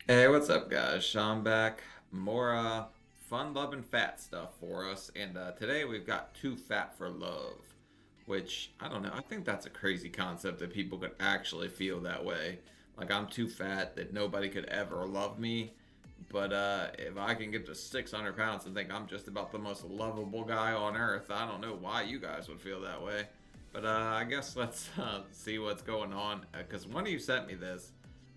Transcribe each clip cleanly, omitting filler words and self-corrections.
Hey, what's up, guys? Sean back. More fun-loving fat stuff for us, and today we've got too fat for love, which I don't know. I think that's a crazy concept that people could actually feel that way. Like I'm too fat that nobody could ever love me, but if I can get to 600 pounds and think I'm just about the most lovable guy on earth, I don't know why you guys would feel that way. But I guess let's see what's going on, because one of you sent me this,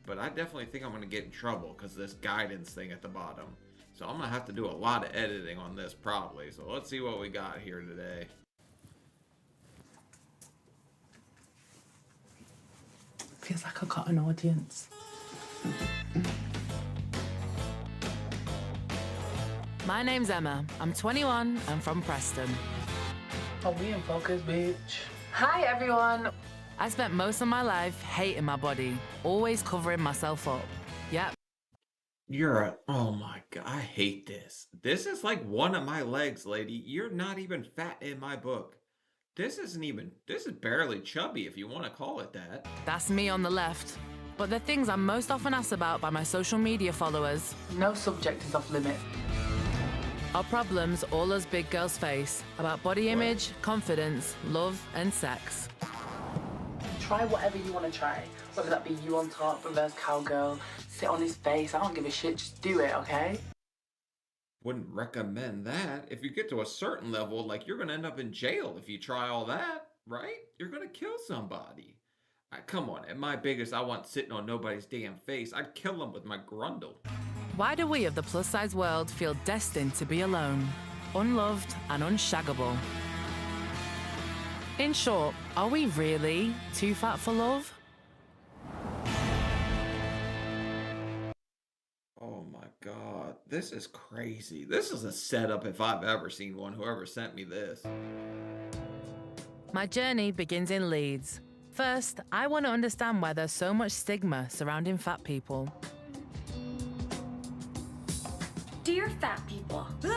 but I definitely think I'm going to get in trouble because this guidance thing at the bottom. So I'm going to have to do a lot of editing on this probably. So let's see what we got here today. Feels like I got an audience. My name's Emma. I'm 21 and from Preston. Are we in focus, bitch? Hi, everyone. I spent most of my life hating my body, always covering myself up. Yep. Oh my god, I hate this. This is like one of my legs, lady. You're not even fat in my book. This is barely chubby if you want to call it that. That's me on the left. But the things I'm most often asked about by my social media followers No subject is off limit. are problems all us big girls face about body image, confidence, love, and sex. Try whatever you want to try. Whether that be you on top, reverse cowgirl, sit on his face. I don't give a shit. Just do it, okay? Wouldn't recommend that. If you get to a certain level, like you're gonna end up in jail if you try all that, right? You're gonna kill somebody. Come on, at my biggest, I want sitting on nobody's damn face. I'd kill them with my grundle. Why do we of the plus-size world feel destined to be alone, unloved and unshaggable? In short, are we really too fat for love? Oh my god, this is crazy. This is a setup if I've ever seen one, whoever sent me this. My journey begins in Leeds. First, I want to understand why there's so much stigma surrounding fat people. Dear fat people. So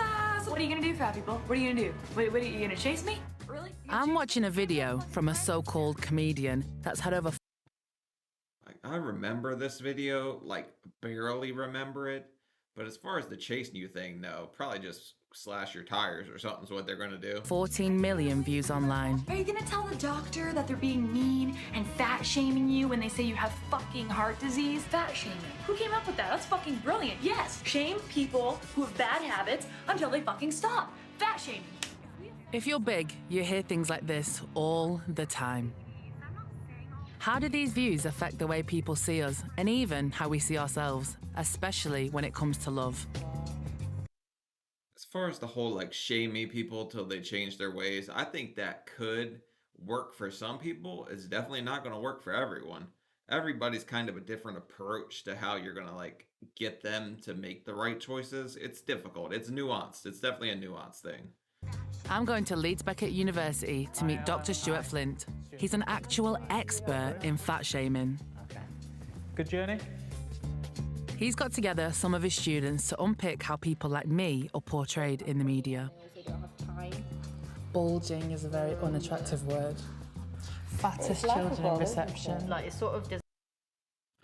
what are you gonna do, fat people? What are you gonna do? What are you gonna chase me? Really? I'm watching a video from a so-called comedian that's had over I remember this video, like barely remember it. But as far as the chasing you thing, no. Probably just slash your tires or something's what they're gonna do. 14 million views online. Are you gonna tell the doctor that they're being mean and fat shaming you when they say you have fucking heart disease? Fat shaming. Who came up with that? That's fucking brilliant. Yes, shame people who have bad habits until they fucking stop. Fat shaming. If you're big, you hear things like this all the time. How do these views affect the way people see us and even how we see ourselves, especially when it comes to love? As far as the whole like shaming people till they change their ways, I think that could work for some people. It's definitely not going to work for everyone. Everybody's kind of a different approach to how you're going to like get them to make the right choices. It's difficult. It's nuanced. It's definitely a nuanced thing. I'm going to Leeds Beckett University to meet Dr. Stuart Flint. He's an actual expert in fat shaming. Okay. Good journey? He's got together some of his students to unpick how people like me are portrayed in the media. Bulging is a very unattractive word. Fattest children in reception. Like it's sort of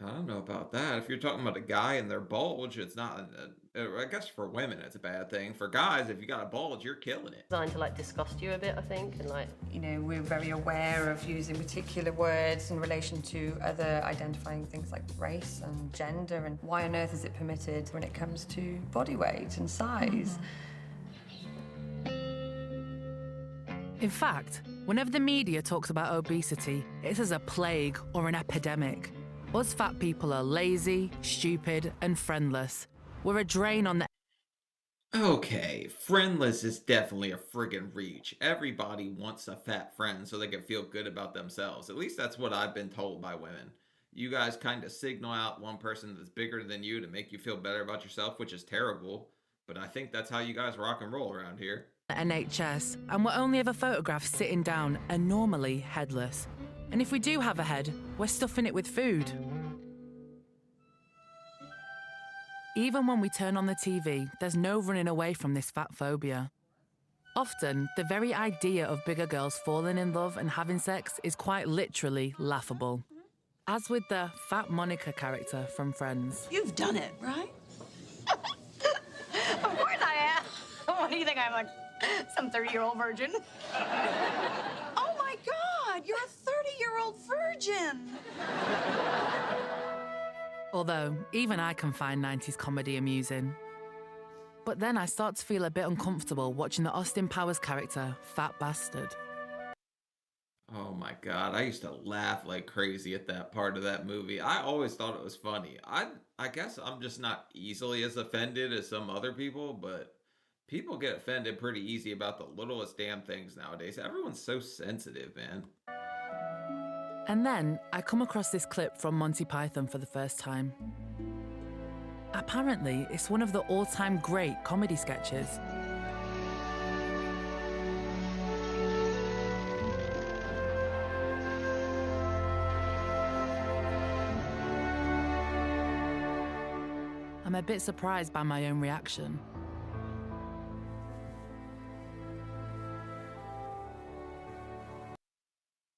I don't know about that. If you're talking about a guy and their bulge, it's not. I guess for women, it's a bad thing. For guys, if you got a bulge, you're killing it. designed to like disgust you a bit, I think, and like You know, we're very aware of using particular words in relation to other identifying things like race and gender, and why on earth is it permitted when it comes to body weight and size? In fact, whenever the media talks about obesity, it's as a plague or an epidemic. Us fat people are lazy, stupid, and friendless. We're a drain on the Okay, friendless is definitely a friggin' reach. Everybody wants a fat friend so they can feel good about themselves. At least that's what I've been told by women. You guys kind of signal out one person that's bigger than you to make you feel better about yourself, which is terrible. But I think that's how you guys rock and roll around here. NHS, and we're only ever photographed sitting down and normally headless. And if we do have a head, we're stuffing it with food. Even when we turn on the TV, there's no running away from this fat phobia. Often, the very idea of bigger girls falling in love and having sex is quite literally laughable. As with the fat Monica character from Friends. You've done it, right? Of course I am. What do you think? I'm like some 30-year-old virgin. Oh my God, you're a 30-year-old virgin. Although, even I can find 90s comedy amusing. But then I start to feel a bit uncomfortable watching the Austin Powers character, Fat Bastard. Oh my God, I used to laugh like crazy at that part of that movie. I always thought it was funny. I guess I'm just not easily as offended as some other people, but people get offended pretty easy about the littlest damn things nowadays. Everyone's so sensitive, man. And then I come across this clip from Monty Python for the first time. Apparently, it's one of the all-time great comedy sketches. I'm a bit surprised by my own reaction.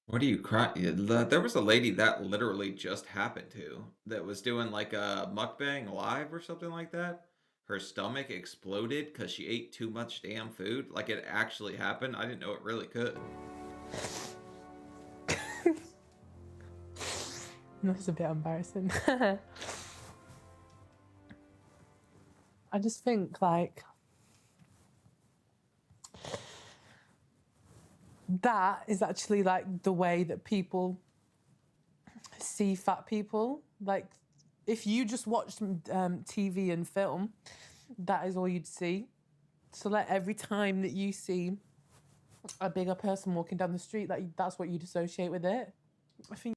What are you crying? There was a lady that literally just happened to that was doing like a mukbang live or something like that. Her stomach exploded because she ate too much damn food. Like it actually happened. I didn't know it really could. That's a bit embarrassing. I just think, like, that is actually, like, the way that people see fat people. Like, if you just watched TV and film, that is all you'd see. So, like, every time that you see a bigger person walking down the street, like, that's what you'd associate with it. I think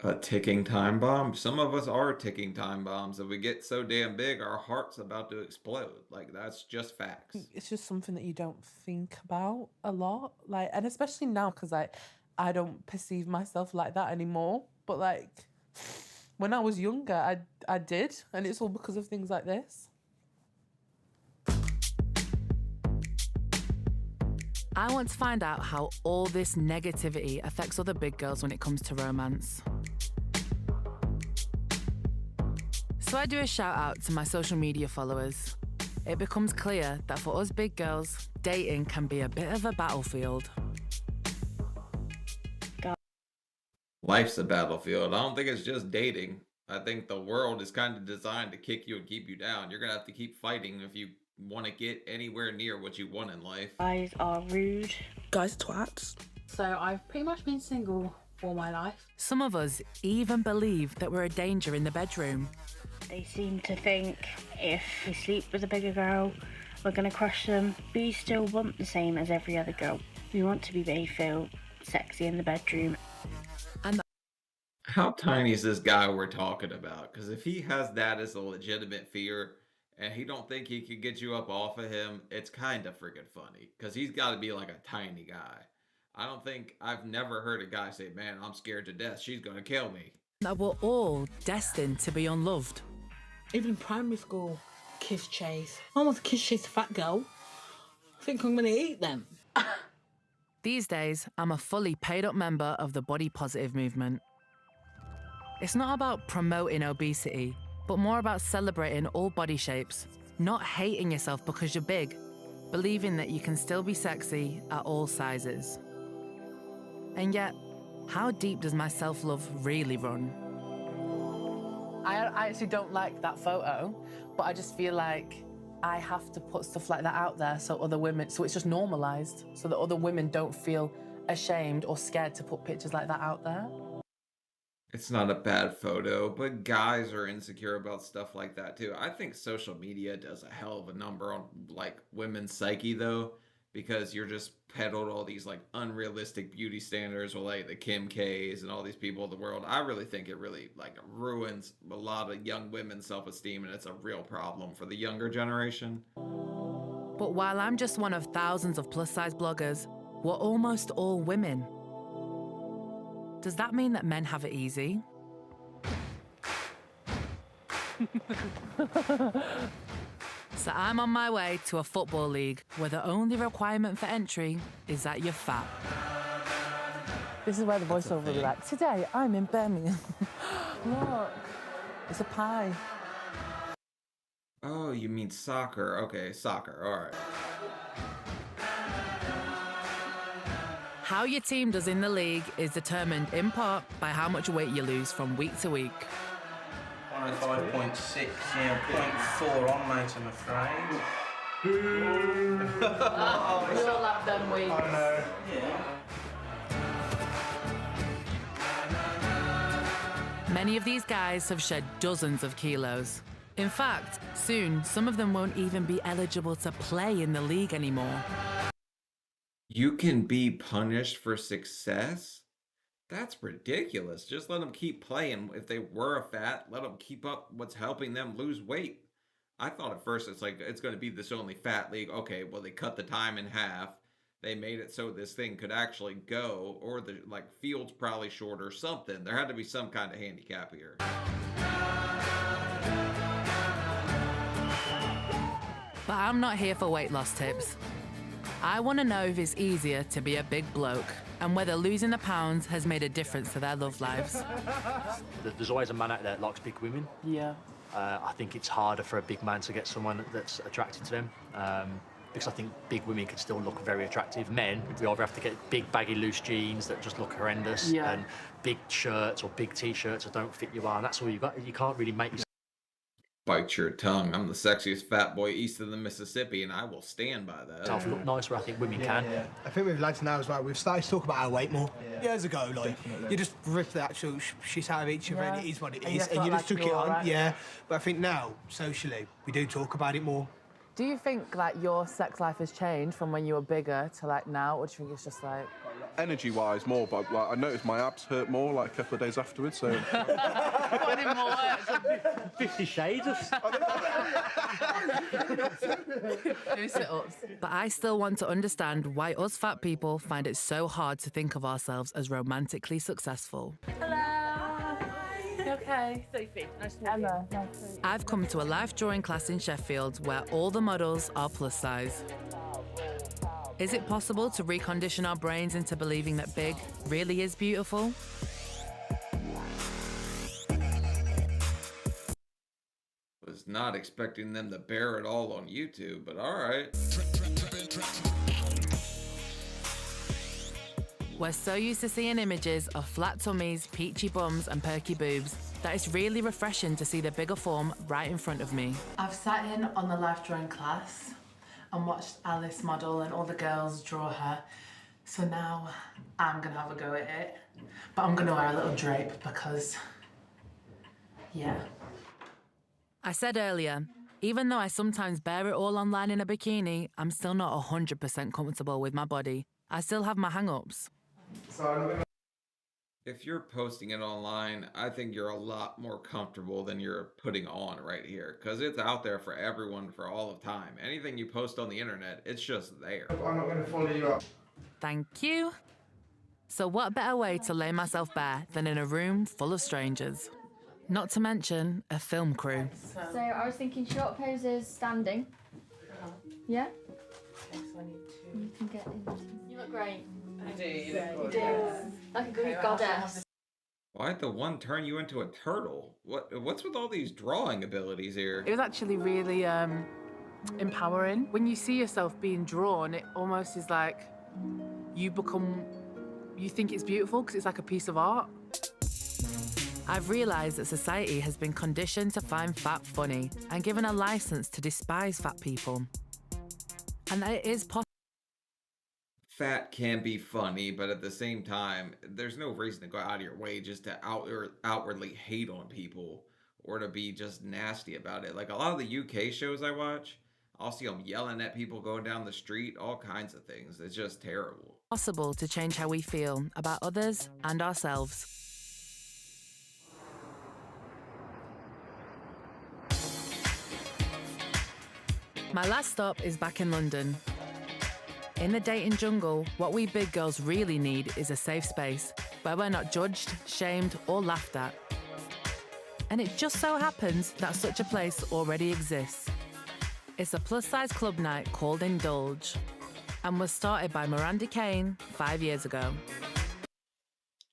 A ticking time bomb? Some of us are ticking time bombs. If we get so damn big, our heart's about to explode. Like, that's just facts. it's just something that you don't think about a lot. Like, and especially now, because, like, I don't perceive myself like that anymore. But, like, when I was younger, I did. And it's all because of things like this. I want to find out how all this negativity affects other big girls when it comes to romance. So I do a shout out to my social media followers. It becomes clear that for us big girls, dating can be a bit of a battlefield. Life's a battlefield. I don't think it's just dating. I think the world is kind of designed to kick you and keep you down. You're going to have to keep fighting if you want to get anywhere near what you want in life. Guys are rude. Guys, twats. So I've pretty much been single all my life. Some of us even believe that we're a danger in the bedroom. They seem to think if we sleep with a bigger girl, we're going to crush them. We still want the same as every other girl. We want to be made feel sexy in the bedroom. How tiny is this guy we're talking about? Because if he has that as a legitimate fear and he don't think he could get you up off of him, it's kind of freaking funny. Because he's got to be like a tiny guy. I've never heard a guy say, man, I'm scared to death. She's going to kill me. That we're all destined to be unloved. Even in primary school, kiss chase. I want to kiss chase a fat girl. I think I'm going to eat them. These days, I'm a fully paid up member of the body positive movement. It's not about promoting obesity, but more about celebrating all body shapes, not hating yourself because you're big, believing that you can still be sexy at all sizes. And yet, how deep does my self-love really run? I actually don't like that photo, but I just feel like I have to put stuff like that out there so it's just normalised, so that other women don't feel ashamed or scared to put pictures like that out there. It's not a bad photo, but guys are insecure about stuff like that too. I think social media does a hell of a number on like women's psyche though, because you're just peddled all these like unrealistic beauty standards with like the Kim K's and all these people of the world. I really think it really like ruins a lot of young women's self-esteem, and it's a real problem for the younger generation. But while I'm just one of thousands of plus-size bloggers, we're almost all women. Does that mean that men have it easy? So I'm on my way to a football league where the only requirement for entry is that you're fat. This is where the That's a voiceover will be thing. like, today I'm in Birmingham. Look, it's a pie. Oh, you mean soccer. Okay, soccer. All right. How your team does in the league is determined in part by how much weight you lose from week to week. 105.6, yeah, 0.4 on, mate, I'm afraid. We all have them weeks. I know. Yeah. Many of these guys have shed dozens of kilos. In fact, soon some of them won't even be eligible to play in the league anymore. You can be punished for success? That's ridiculous. Just let them keep playing. If they were fat, let them keep up what's helping them lose weight. I thought at first it's like it's going to be this only fat league. Okay, well they cut the time in half. They made it so this thing could actually go, or the field's probably shorter, something. There had to be some kind of handicap here. But I'm not here for weight loss tips. I want to know if it's easier to be a big bloke and whether losing the pounds has made a difference to their love lives. There's always a man out there that likes big women. Yeah. I think it's harder for a big man to get someone that's attracted to them because I think big women can still look very attractive. Men, we either have to get big baggy loose jeans that just look horrendous and big shirts or big t-shirts that don't fit you well, and that's all you got. You can't really make yourself. Bite your tongue. I'm the sexiest fat boy east of the Mississippi, and I will stand by that. Look nice where I think women can. I think with lads now as well, we've started to talk about our weight more. Years ago, like, you just rip the actual shit out of each other and it is what it is, and you just took it on, right. But I think now, socially, we do talk about it more. Do you think your sex life has changed from when you were bigger to now, or do you think it's just like... Energy-wise, more, but I noticed my abs hurt more a couple of days afterwards, so... 50 Shades of... No sit-ups. But I still want to understand why us fat people find it so hard to think of ourselves as romantically successful. Hello. You okay? Sophie, nice to meet Emma, nice to meet you. I've come to a life drawing class in Sheffield where all the models are plus size. Is it possible to recondition our brains into believing that big really is beautiful? Was not expecting them to bear it all on YouTube, but all right. We're so used to seeing images of flat tummies, peachy bums and perky boobs that it's really refreshing to see the bigger form right in front of me. I've sat in on the life drawing class and watched Alice model and all the girls draw her. So now I'm gonna have a go at it. But I'm gonna wear a little drape because, yeah. I said earlier, even though I sometimes bear it all online in a bikini, I'm still not 100% comfortable with my body. I still have my hang-ups. If you're posting it online, I think you're a lot more comfortable than you're putting on right here, because it's out there for everyone for all of time. Anything you post on the internet, it's just there. I'm not going to follow you up. Thank you. So what better way to lay myself bare than in a room full of strangers? Not to mention a film crew. So I was thinking short poses standing. Yeah? Okay, so I need to... You can get in. You look great. I do, you You do. Like a Greek goddess. Why'd the one turn you into a turtle? What's with all these drawing abilities here? It was actually really empowering. When you see yourself being drawn, it almost is like you think it's beautiful because it's like a piece of art. I've realised that society has been conditioned to find fat funny and given a licence to despise fat people. And that it is possible. Fat can be funny, but at the same time, there's no reason to go out of your way just to outwardly hate on people or to be just nasty about it. Like a lot of the UK shows I watch, I'll see them yelling at people going down the street, all kinds of things. It's just terrible. Possible to change how we feel about others and ourselves. My last stop is back in London. In the dating jungle, what we big girls really need is a safe space where we're not judged, shamed, or laughed at. And it just so happens that such a place already exists. It's a plus-size club night called Indulge and was started by Miranda Kane 5 years ago.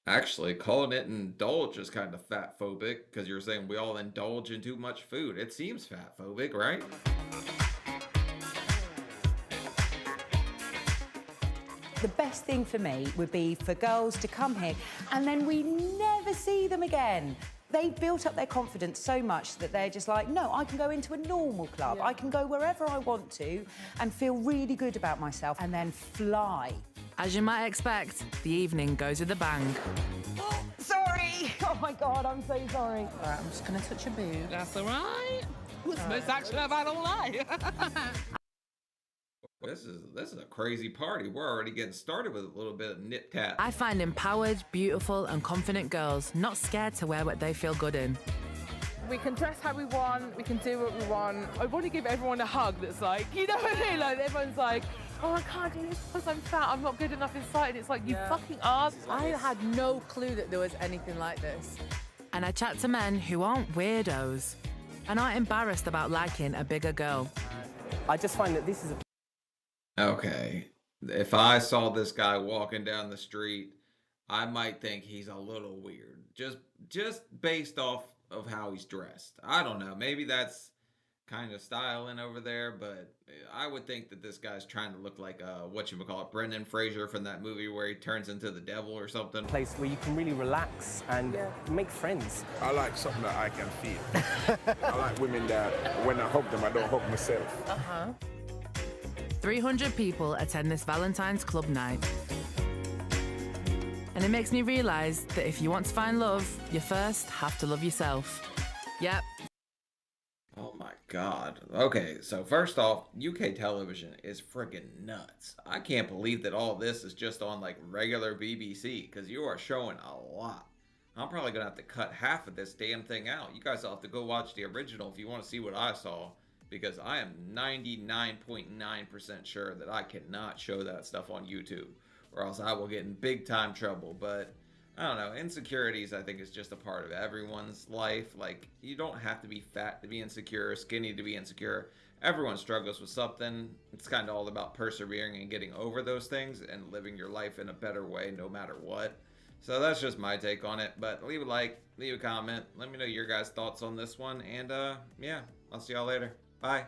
Actually, calling it indulge is kind of fat phobic because you're saying we all indulge in too much food. It seems fat phobic, right? The best thing for me would be for girls to come here and then we never see them again. They've built up their confidence so much that they're just like, no, I can go into a normal club. I can go wherever I want to and feel really good about myself and then fly. As you might expect, the evening goes with a bang. Oh, sorry. Oh, my God, I'm so sorry. All right, I'm just going to touch your boob. That's all right. It's the most action I've had all night. This is a crazy party. We're already getting started with a little bit of nip tap. I find empowered, beautiful, and confident girls not scared to wear what they feel good in. We can dress how we want, we can do what we want. I want to give everyone a hug that's like, you know what I mean? Like, everyone's like, oh, I can't do this because I'm fat, I'm not good enough inside. It's like, you fucking ass. I had no clue that there was anything like this. And I chat to men who aren't weirdos and aren't embarrassed about liking a bigger girl. I just find that this is a... Okay, if I saw this guy walking down the street, I might think he's a little weird. Just based off of how he's dressed. I don't know. Maybe that's kind of styling over there, but I would think that this guy's trying to look like whatchamacallit, Brendan Fraser from that movie where he turns into the devil or something. Place where you can really relax and make friends. I like something that I can feel. I like women that when I hug them, I don't hug myself. 300 people attend this Valentine's Club night. And it makes me realise that if you want to find love, you first have to love yourself. Yep. Oh my God. Okay, so first off, UK television is friggin' nuts. I can't believe that all this is just on like regular BBC, because you are showing a lot. I'm probably gonna have to cut half of this damn thing out. You guys will have to go watch the original if you want to see what I saw, because I am 99.9% sure that I cannot show that stuff on YouTube, or else I will get in big time trouble. But I don't know, insecurities I think is just a part of everyone's life. Like, you don't have to be fat to be insecure, skinny to be insecure. Everyone struggles with something. It's kind of all about persevering and getting over those things and living your life in a better way no matter what. So that's just my take on it. But leave a like, leave a comment, let me know your guys' thoughts on this one, and yeah, I'll see y'all later. Bye.